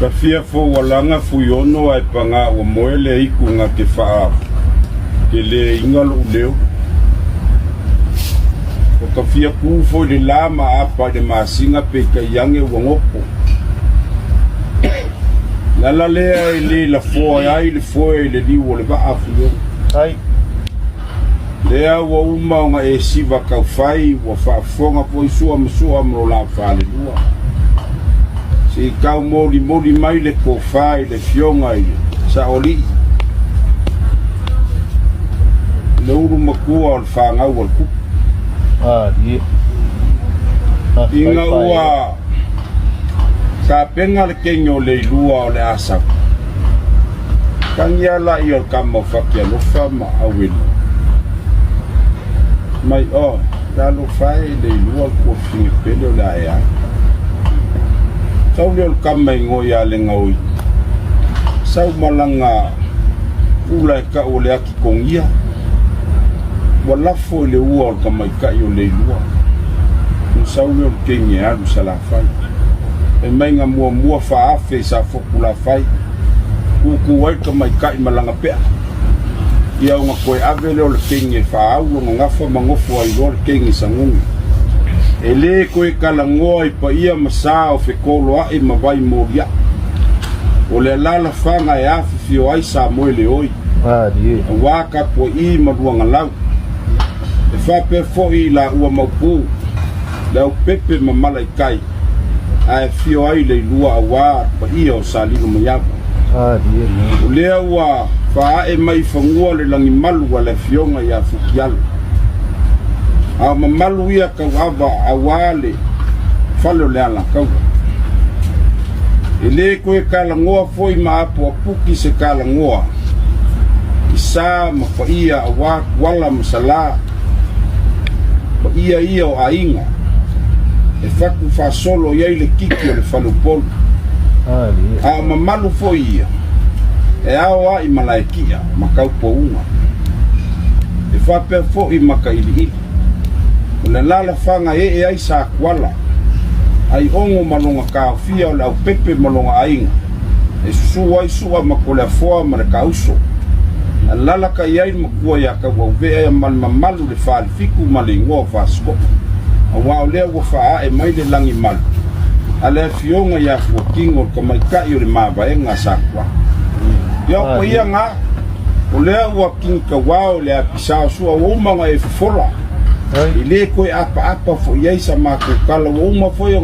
Kafia fo walanga fuyono ai panga o moele iku nga ke faa ke le ingalo leo o kafia ku fo le lama apa de masinga pe ka yange wongoko la le le la fo ai le fo le di wo le ba afuyo ai le a wo uma nga e siva ka fai wo fa fonga po isua msua mro la fa le lua si kau mori mai le kofai le fionga i sa oli le uru makua o le whangau o le kupu di inga ua ka penga le kenyo le ilua o le asa kangia la i o kama whakia lofa ma awelu mai o lalo fai le ilua kua fingi pele o le aia sau leo kama ingo ya le ngoi sau malanga ula ka o le aki kongia walafo le ua o kama ka i o le ilua sau leo kenye alu salafai e mainga mua faafe sa fokula fai kuku wai kama ka i malanga pea ia unga koe ave leo le kenye faau unga ngafa mangofu ai lor kenye sangungi ele koe kalangoa i pa ia masa o fekolo ai mawai moria o le lala fanga e afi fio ai sa moe le oi waka po i maruanga lau e fape fo i la ua maupu le au pepe mamala i kai a e fio ai le lua awa pa ia o sa lino mayapa o lea ua faa e mai fangua le langi malu wa le fionga ia fukialu a mamalu ia kau ava awale falo le ala kau ele koe kalangoa foi ma apu apuki se kalangoa isa ma fa ia awa wala masala pa ia o ainga e faku fa solo ia le kiki o le falo polo a mamalu foi ia e awa i malaikia makau po unga e fa pe fo i makaili le lala fanga e ai sa kwala ai ongo malonga ka fia o lau pepe malonga ainga e susu ai sua makole foa ma le kauso a lala ka iai makua ya ka wau vea mal mamalu le faa fiku ma le ingoa fasko a wao lea wa faa e mai le langi malu a le fionga ya fua kingo ka mai kai o le mawaenga sa kwa ia po ia nga o lea ua kinka wao le apisao sua umanga e fola ile koe apa fo ia sa mako kala uma foi